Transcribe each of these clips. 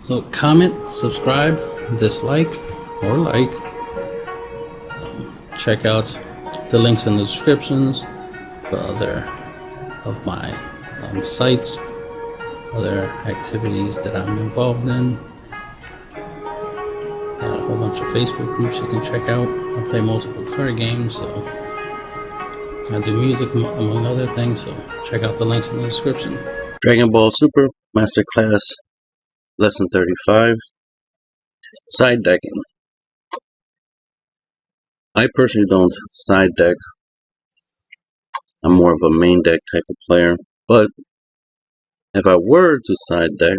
So comment, subscribe, dislike, or like. Check out the links in the descriptions for other of my sites, other activities that I'm involved in. Got a whole bunch of Facebook groups you can check out. I play multiple card games, so I do music among other things, so check out the links in the description. Dragon Ball Super Masterclass Lesson 35, Side Decking. I personally don't side deck. I'm more of a main deck type of player, but if I were to side deck,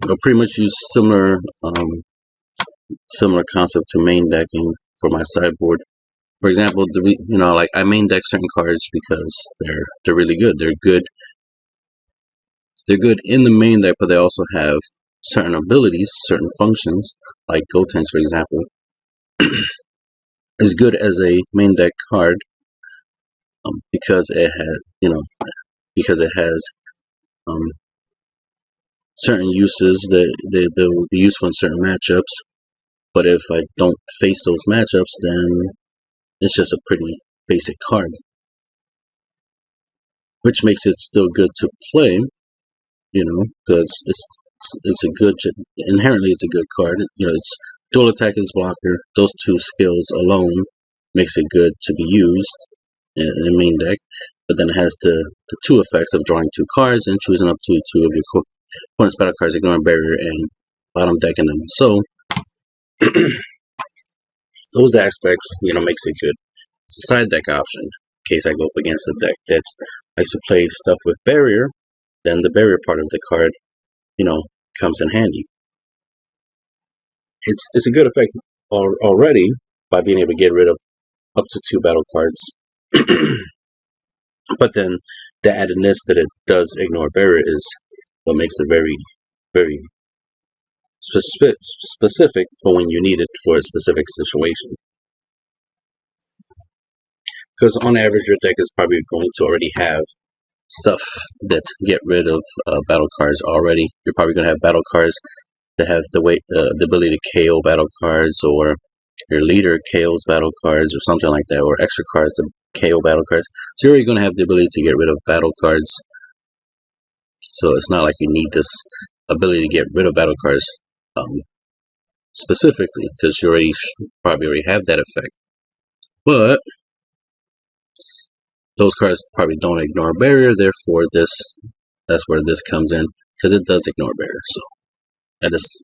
I'll pretty much use similar concept to main decking for my sideboard. For example, like I main deck certain cards because they're really good. They're good in the main deck, but they also have certain abilities, certain functions, like Gotenks, for example, is good as a main deck card because it has certain uses that will be useful in certain matchups. But if I don't face those matchups, then it's just a pretty basic card, which makes it still good to play. Because inherently it's a good card. It's dual attack as blocker. Those two skills alone makes it good to be used in main deck. But then it has the two effects of drawing two cards and choosing up to two of your opponent's battle cards, ignoring barrier, and bottom decking them. So those aspects, makes it good. It's a side deck option in case I go up against a deck that likes to play stuff with barrier. Then the barrier part of the card, comes in handy. It's a good effect already by being able to get rid of up to two battle cards. But then the addedness that it does ignore barrier is what makes it very, very specific for when you need it for a specific situation. Because on average, your deck is probably going to already have stuff that get rid of battle cards already. You're probably going to have battle cards that have the ability to KO battle cards, or your leader KOs battle cards, or something like that, or extra cards to KO battle cards. So you're already going to have the ability to get rid of battle cards. So it's not like you need this ability to get rid of battle cards specifically, because you probably already have that effect. But those cards probably don't ignore barrier, therefore that's where this comes in, because it does ignore barrier. So that is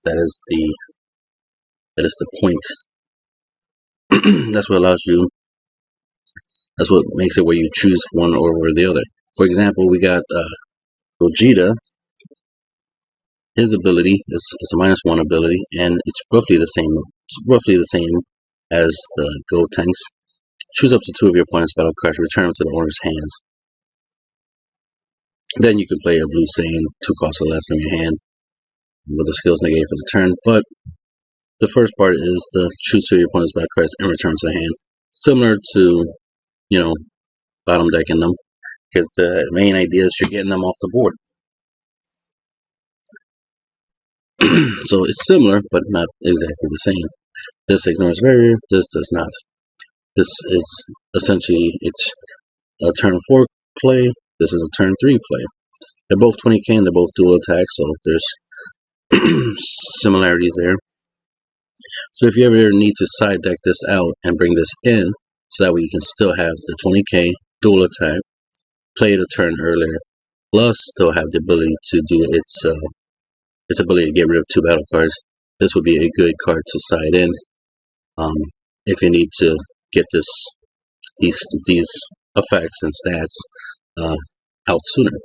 the point. That's what allows you. That's what makes it where you choose one over the other. For example, we got Gogeta. His ability is a -1 ability, and it's roughly the same as the Gotenks. Choose up to two of your opponent's battle cards, return them to the owner's hands. Then you can play a blue Saiyan, 2 costs or less from your hand, with the skills negated for the turn. But the first part is to choose two of your opponent's battle cards and return to the hand. Similar to, bottom decking them, because the main idea is you're getting them off the board. So it's similar, but not exactly the same. This ignores barrier, this does not. This is essentially, it's a turn 4 play, this is a turn 3 play. They're both 20k and they're both dual attack, so there's similarities there. So if you ever need to side deck this out and bring this in, so that way you can still have the 20k dual attack, play it a turn earlier, plus still have the ability to do its ability to get rid of 2 battle cards, this would be a good card to side in if you need to get these effects and stats out sooner,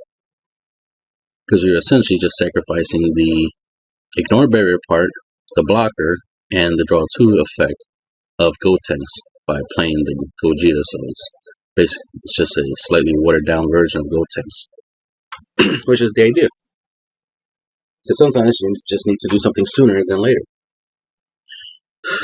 because you're essentially just sacrificing the ignore barrier part, the blocker, and the draw 2 effect of Gotenks by playing the Gogeta. So it's just a slightly watered down version of Gotenks, which is the idea. Because sometimes you just need to do something sooner than later.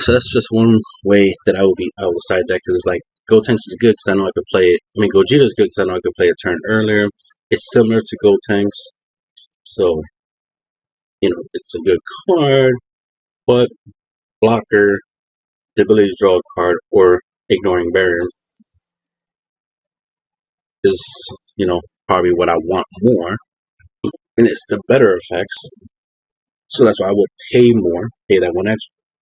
So that's just one way that I will side deck, because it's like Gotenks is good because I know I could play it. I mean, Gogeta is good because I know I could play a turn earlier. It's similar to Gotenks. So it's a good card, but blocker, the ability to draw a card, or ignoring barrier is, probably what I want more, and it's the better effects. So that's why I would pay that one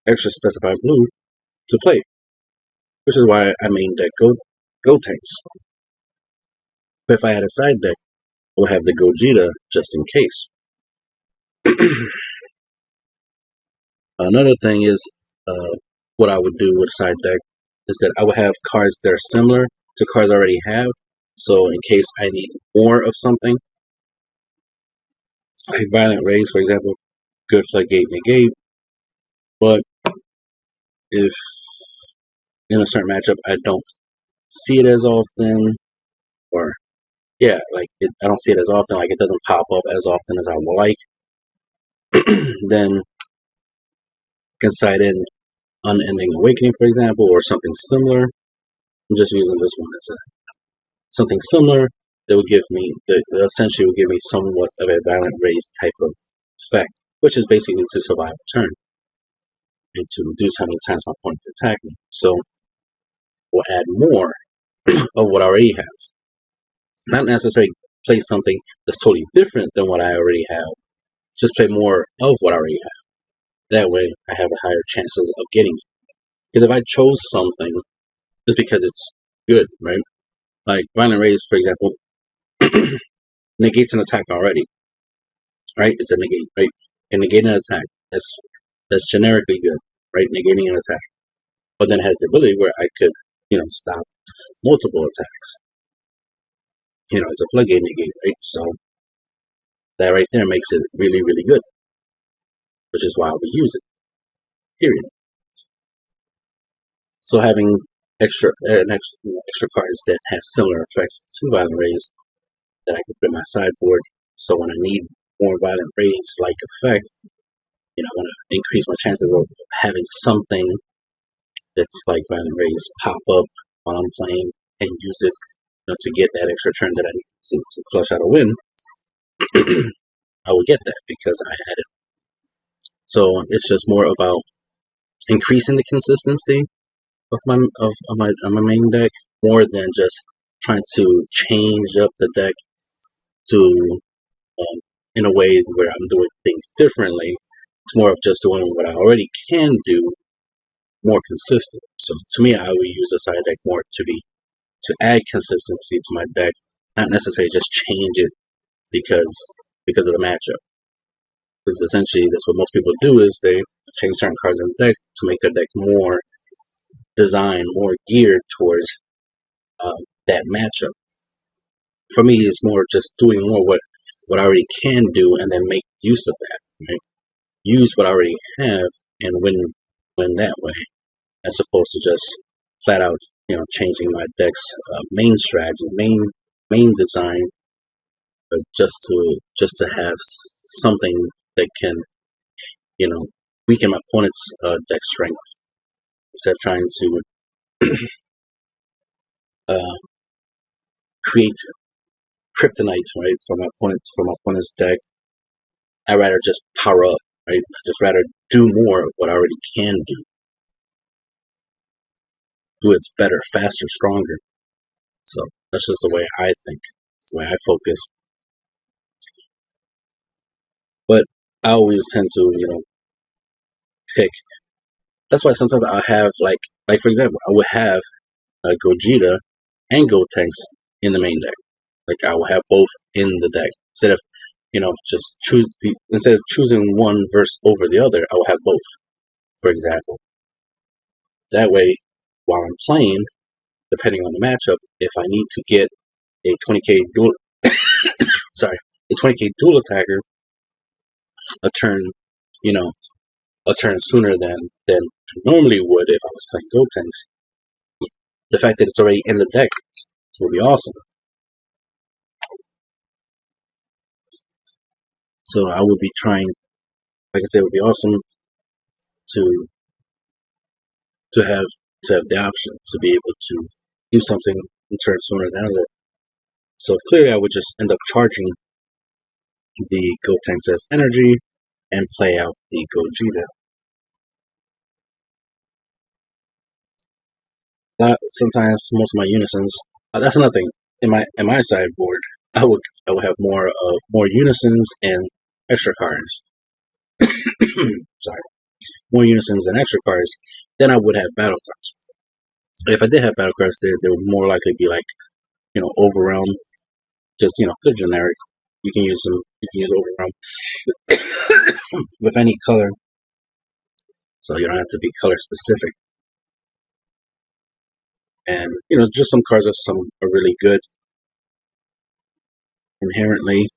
extra specified blue to play, which is why I main deck Go Tanks. But if I had a side deck, I would have the Gogeta just in case. Another thing is, what I would do with a side deck is that I would have cards that are similar to cards I already have. So in case I need more of something, like Violent Rays, for example, good Floodgate Negate. But if in a certain matchup I don't see it as often, or I don't see it as often, like it doesn't pop up as often as I would like, then I can side in Unending Awakening, for example, or something similar. I'm just using this one as something similar that would give me, that essentially would give me somewhat of a Violent Rays type of effect, which is basically to survive a turn and to reduce how many times my opponent can attack me. So we'll add more of what I already have. Not necessarily play something that's totally different than what I already have. Just play more of what I already have. That way I have a higher chances of getting it. Because if I chose something, just because it's good, right? Like Violent Rays, for example, negates an attack already. Right? It's a negate, right? And negate an attack. That's generically good, right? Negating an attack. But then it has the ability where I could, stop multiple attacks. It's a floodgate negate, right? So that right there makes it really, really good. Which is why I would use it. Period. So having extra cards that have similar effects to Violent Rays that I can put in my sideboard. So when I need more Violent Rays like effect, I want to increase my chances of having something that's like Violent Rays pop up while I'm playing and use it to get that extra turn that I need to flush out a win. I will get that because I had it. So it's just more about increasing the consistency of my main deck more than just trying to change up the deck to in a way where I'm doing things differently. It's more of just doing what I already can do more consistent. So to me, I would use a side deck more to add consistency to my deck, not necessarily just change it because of the matchup. Because essentially that's what most people do, is they change certain cards in the deck to make their deck more designed, more geared towards that matchup. For me, it's more just doing more what I already can do and then make use of that. Right? Use what I already have and win that way, as opposed to just flat out, changing my deck's main strategy, main design, but just to have something that can, weaken my opponent's deck strength, instead of trying to create kryptonite, right, for my opponent's deck. I'd rather just power up, right? I'd just rather do more of what I already can do. Do it better, faster, stronger. So that's just the way I think, the way I focus. But I always tend to, pick. That's why sometimes I'll have like for example, I would have Gogeta and Gotenks in the main deck. Like I will have both in the deck instead of instead of choosing one over the other. I will have both, for example. That way, while I'm playing, depending on the matchup, if I need to get a 20k dual, a 20k dual attacker a turn sooner than I normally would if I was playing Gotenks, the fact that it's already in the deck will be awesome. So I would be trying, like I said, it would be awesome to have the option to be able to do something in turn sooner than other. So clearly I would just end up charging the Gotenks as energy and play out the Gogeta. Sometimes most of my unisons. That's another thing. In my sideboard, I would have more unisons and extra cards. Sorry, more unisons and extra cards than I would have battle cards. If I did have battle cards, they would more likely be like, Overwhelm. Just they're generic. You can use them. You can use Overwhelm with any color, so you don't have to be color specific. And just some cards are really good inherently.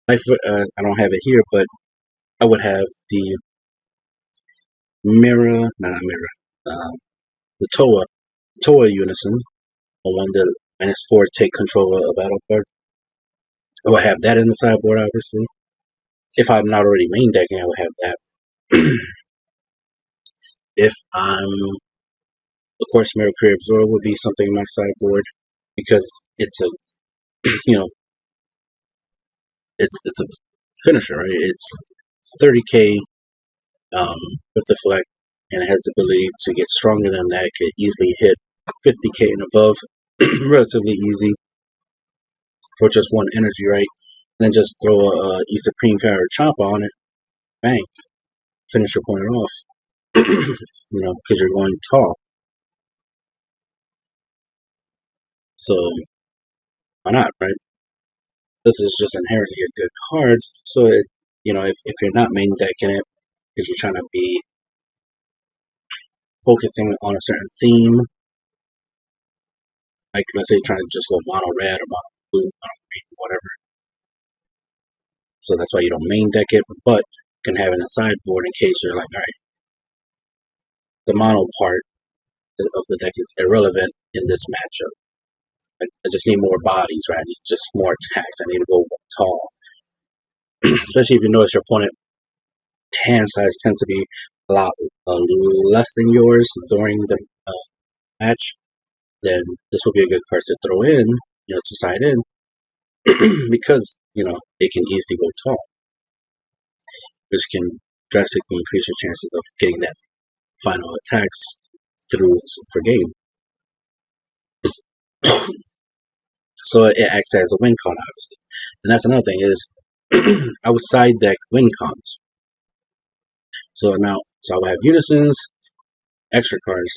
I don't have it here, but I would have the the Toa Unison, the one that -4 take control of a battle card. I would have that in the sideboard, obviously. If I'm not already main decking, I would have that. If I'm, of course, MicroRecords Absorb would be something in my sideboard because it's a, it's a finisher, right? It's 30k with the Deflect, and it has the ability to get stronger than that. It could easily hit 50k and above, relatively easy for just one energy, right? Then just throw a E Supreme card or Chomp on it, bang, finish your opponent off. Because you're going tall. So why not, right? This is just inherently a good card. So if you're not main decking it, because you're trying to be focusing on a certain theme, like let's say you're trying to just go mono red or mono blue, mono green, whatever. So that's why you don't main deck it, but you can have it in a sideboard in case you're like, all right, the mono part of the deck is irrelevant in this matchup. I just need more bodies, right? I need just more attacks. I need to go tall. Especially if you notice your opponent hand size tends to be a lot less than yours during the match, then this will be a good card to throw in, to side in, because, it can easily go tall, which can drastically increase your chances of getting that final attacks through for game. So it acts as a win con, obviously. And that's another thing is, I would side deck win cons. So I would have unisons, extra cards,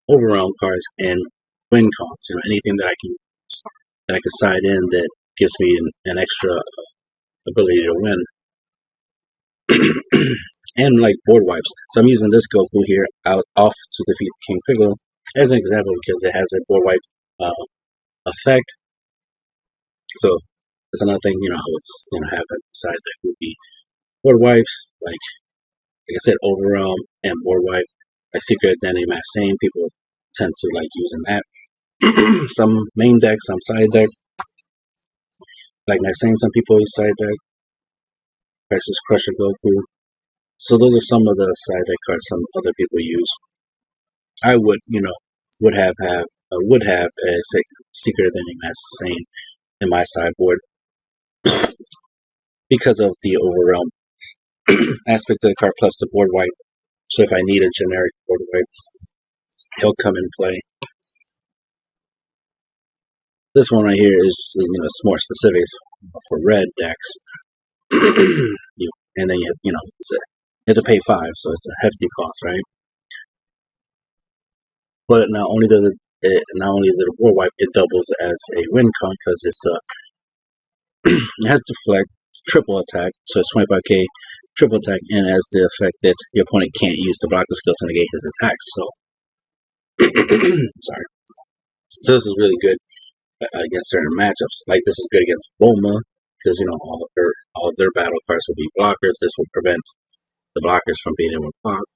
overwhelm cards, and win cons. Anything that I can side in that gives me an extra ability to win. And like board wipes. So I'm using this Goku here off to defeat King Piccolo as an example because it has a board wipe effect. So that's another thing, I would have a side deck would be board wipes, like I said, overwhelm and board wipe. Like Secret Identity Mass Same, people tend to like using that. Some main deck, some side deck. Like Mass Same, some people use side deck. Versus Crusher Goku. So those are some of the side deck cards some other people use. I would, would have a Secret Identity Mass Same in my sideboard because of the overwhelm aspect of the card plus the board wipe. So if I need a generic board wipe, he'll come in play. This one right here is more specifics for red decks. And then you have to pay 5, so it's a hefty cost, right? But not only is it a board wipe, it doubles as a win con because it has deflect, triple attack, so it's 25k triple attack, and has the effect that your opponent can't use the blocker skill to negate his attacks. So, sorry. So this is really good against certain matchups. Like this is good against Bulma because all of their battle cards will be blockers. This will prevent the blockers from being able to block,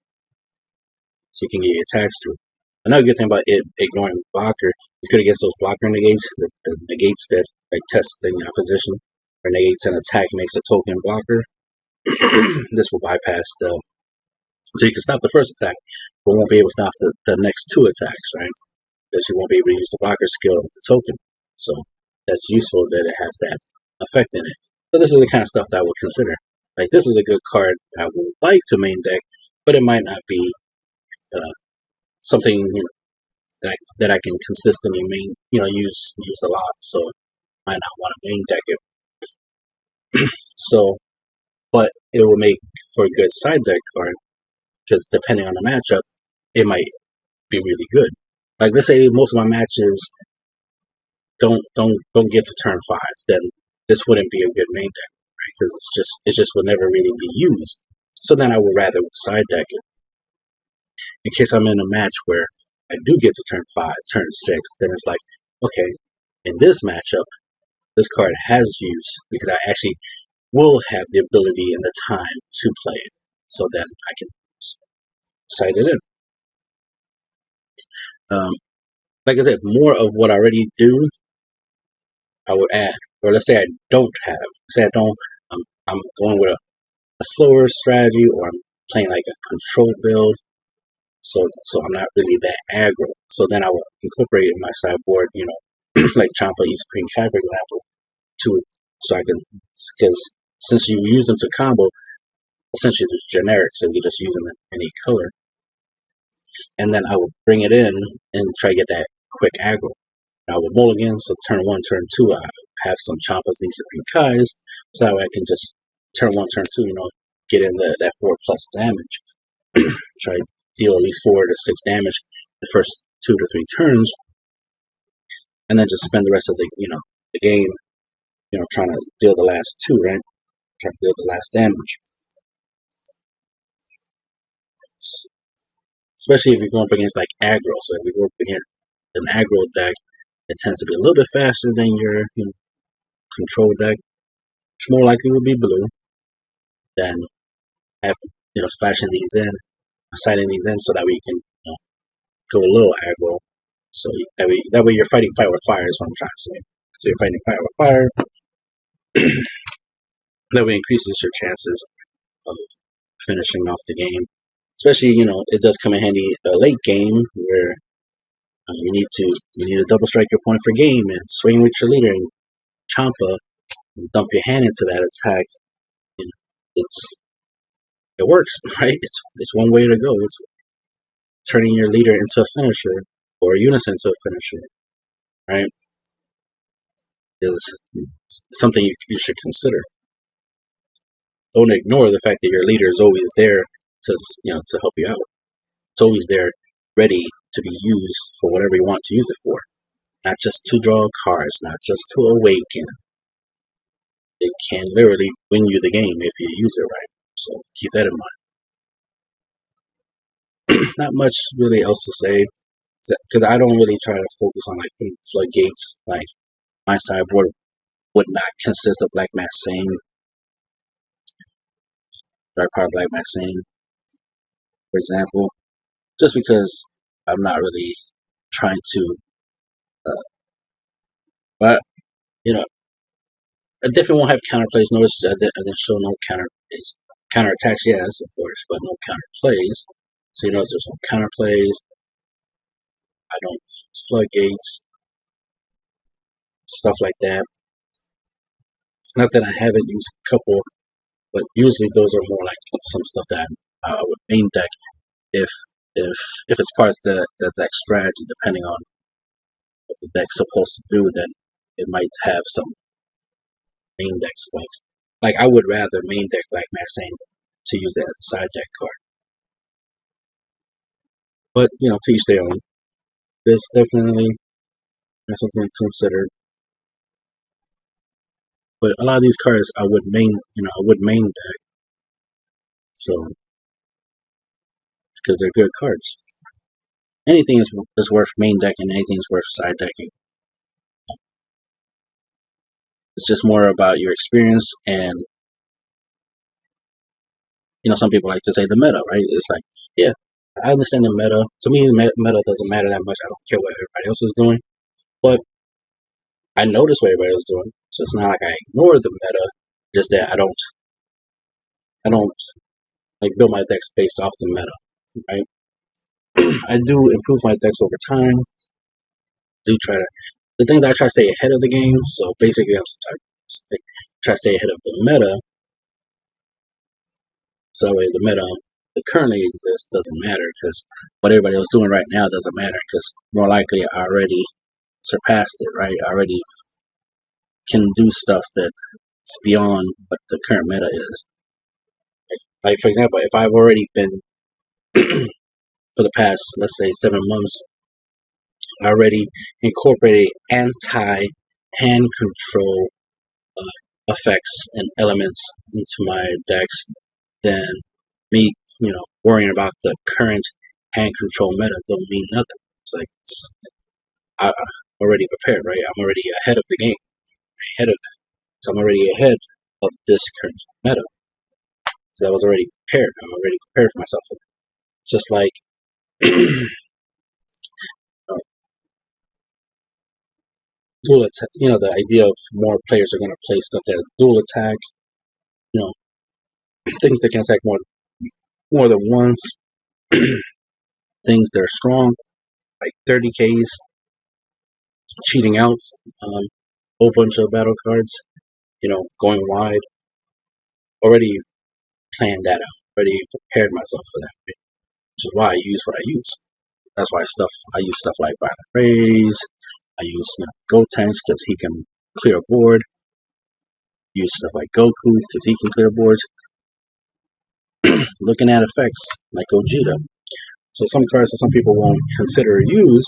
so you can get your attacks through. Another good thing about it ignoring blocker is good against those blocker negates, the negates that like testing opposition or negates an attack makes a token blocker. This will bypass so you can stop the first attack, but won't be able to stop the next 2 attacks, right? Because you won't be able to use the blocker skill of the token. So that's useful that it has that effect in it. So this is the kind of stuff that I would consider. Like, this is a good card that I would like to main deck, but it might not be something that I can consistently use a lot. So I might not want to main deck it. So, but it will make for a good side deck card because depending on the matchup, it might be really good. Like, let's say most of my matches don't get to turn 5, then this wouldn't be a good main deck, right? Because it just would never really be used. So then I would rather side deck it. In case I'm in a match where I do get to turn 5, turn 6, then it's like, okay, in this matchup, this card has use because I actually will have the ability and the time to play it. So then I can side it in. Like I said, more of what I already do, I would add. Or let's say I don't have. Say I don't. I'm going with a slower strategy, or I'm playing like a control build. So I'm not really that aggro. So then I would incorporate in my sideboard, like Champa, East Green Kai, for example, so I can, because since you use them to combo, essentially they're generic, so you just use them in any color. And then I would bring it in and try to get that quick aggro. I would mulligan, so turn 1, turn 2, I have some Champas, East Green Kais, so that way I can just turn 1, turn 2, get in that 4+ damage. Try to deal at least 4 to 6 damage the first 2 to 3 turns, and then just spend the rest of the game, trying to deal the last 2, right? Trying to deal the last damage. Especially if you're going up against like aggro. So if you go up against an aggro deck, it tends to be a little bit faster than your control deck, which more likely would be blue. Then have splashing these in, sighting these in, so that we can go a little aggro. So that way you're fighting fire with fire is what I'm trying to say. So you're fighting fire with fire. That way increases your chances of finishing off the game. Especially, it does come in handy a late game where you need to double strike your point for game and swing with your leader and Champa and dump your hand into that attack. It works, right? It's one way to go. It's turning your leader into a finisher or a unison into a finisher, right? Is something you should consider. Don't ignore the fact that your leader is always there to help you out. It's always there, ready to be used for whatever you want to use it for. Not just to draw cards, not just to awaken. It can literally win you the game if you use it right. So keep that in mind. Not much really else to say, because I don't really try to focus on like floodgates. Like, my sideboard would not consist of Black Mass Sane, Dark Power Black Mass Sane, for example, just because I'm not really trying to, but I definitely won't have counterplays. Notice I didn't show no counterplays. Counterattacks, yes, of course, but no counterplays. So you notice there's no counterplays. I don't use floodgates, stuff like that. Not that I haven't used a couple, but usually those are more like some stuff that I would main deck if it's parts that deck strategy, depending on what the deck's supposed to do, then it might have some main deck stuff. Like, I would rather main deck Black Mass Sane to use it as a side deck card. But, to each their own. There's definitely something to consider. But a lot of these cards I would main deck. So, because they're good cards. Anything is worth main decking, anything is worth side decking. It's just more about your experience and, some people like to say the meta, right? It's like, yeah, I understand the meta. To me, the meta doesn't matter that much. I don't care what everybody else is doing. But I notice what everybody else is doing. So it's not like I ignore the meta, just that I don't like build my decks based off the meta, right? I do improve my decks over time. The things I try to stay ahead of the game. So basically, I try to stay ahead of the meta. So that way the meta that currently exists doesn't matter, because what everybody else doing right now doesn't matter, because more likely I already surpassed it, right? I already can do stuff that's beyond what the current meta is. Like, for example, if I've already been, for the past, let's say, 7 months, I already incorporated anti-hand control effects and elements into my decks, then me, worrying about the current hand control meta don't mean nothing. It's like, I'm already prepared, right? I'm already ahead of the game, ahead of that. So I'm already ahead of this current meta. Because I was already prepared. I'm already prepared for myself for that. Just like dual attack, the idea of more players are going to play stuff that has dual attack, things that can attack more than once, things that are strong, like 30Ks, cheating outs, whole bunch of battle cards, going wide. Already planned that out, already prepared myself for that, which is why I use what I use. That's why I use stuff like Violent Rays. I use Gotenks because he can clear a board. Use stuff like Goku because he can clear boards. Looking at effects like Gogeta. So some cards that some people won't consider or use,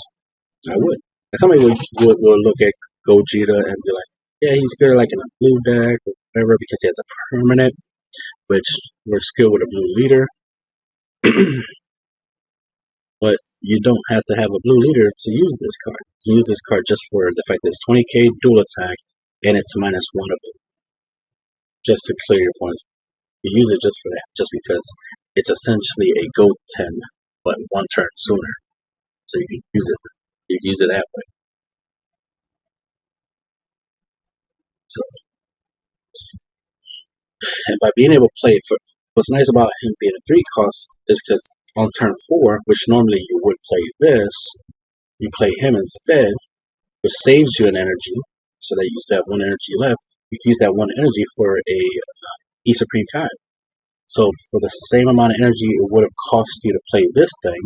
I would. And somebody would look at Gogeta and be like, yeah, he's good like in a blue deck or whatever because he has a permanent, which works good with a blue leader. But you don't have to have a blue leader to use this card. You can use this card just for the fact that it's 20k dual attack and it's -1 ability. Just to clear your points. You use it just for that, just because it's essentially a Goten, but 1 turn sooner. So you can use it. You can use it that way. So, and by being able to play it, what's nice about him being a 3 cost is because on turn 4, which normally you would play this, you play him instead, which saves you an energy, so that you still have 1 energy left. You can use that 1 energy for a E Supreme Kai. So for the same amount of energy it would have cost you to play this thing,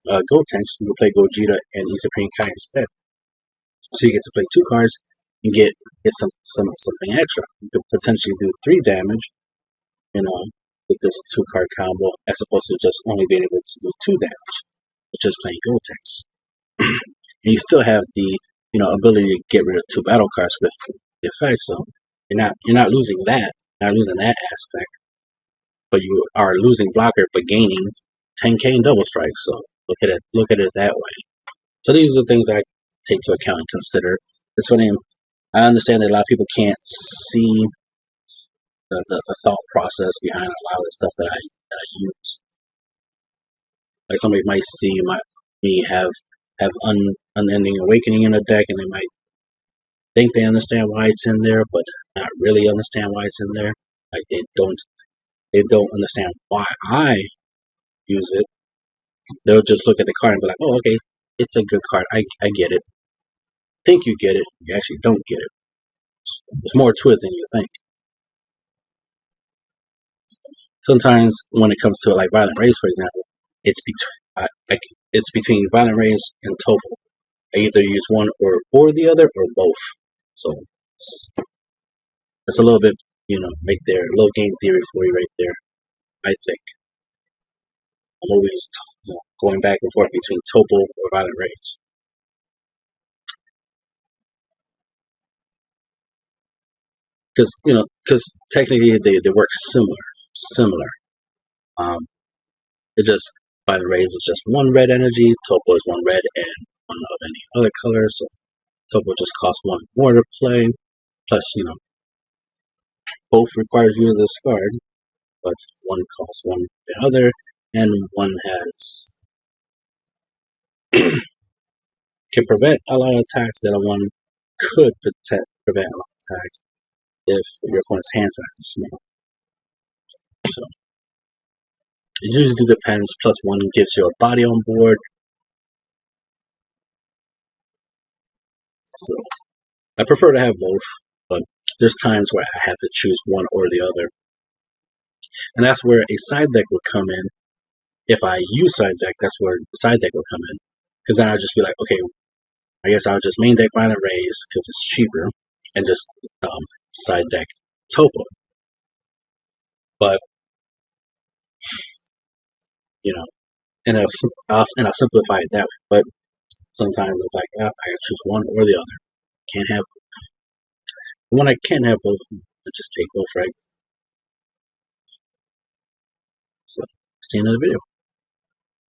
Gotenks, you would play Gogeta and E Supreme Kai instead. So you get to play 2 cards and get something extra. You could potentially do 3 damage, with this 2 card combo, as opposed to just only being able to do 2 damage, with just playing Gotenks. And you still have the ability to get rid of 2 battle cards with the effect, so you're not losing that, aspect, but you are losing blocker but gaining 10k in double strike. So look at it that way. So these are the things I take into account and consider. It's funny, I understand that a lot of people can't see the thought process behind a lot of the stuff that I use. Like somebody might see me have unending awakening in a deck, and they might think they understand why it's in there, but not really understand why it's in there. Like they don't understand why I use it. They'll just look at the card and be like, oh, okay, it's a good card. I get it. Think you get it. You actually don't get it. There's more to it than you think. Sometimes when it comes to like Violent Rays, for example, it's between Violent Rays and Topo. I either use one or the other or both. So it's a little bit, right there, a little game theory for you right there. I think I'm always going back and forth between Topo or Violent Rays. Because technically they work similar. It just Violent Rays is just 1 red energy, Topo is 1 red and 1 of any other color, so Topo just costs 1 more to play. Plus, both requires you to discard, but 1 costs 1 the other, and 1 has can prevent a lot of attacks that 1 could prevent a lot of attacks if your opponent's hand size is small. So it usually depends. Plus 1 gives you a body on board. So I prefer to have both, but there's times where I have to choose one or the other. And that's where a side deck would come in. If I use side deck, that's where side deck would come in. Because then I'd just be like, okay, I guess I'll just main deck Violent Rays because it's cheaper, and just side deck Topo. But you know, and I'll simplify it that way. But sometimes it's like, I gotta choose one or the other. Can't have both. When I can't have both, I just take both, right? So, see you in another video.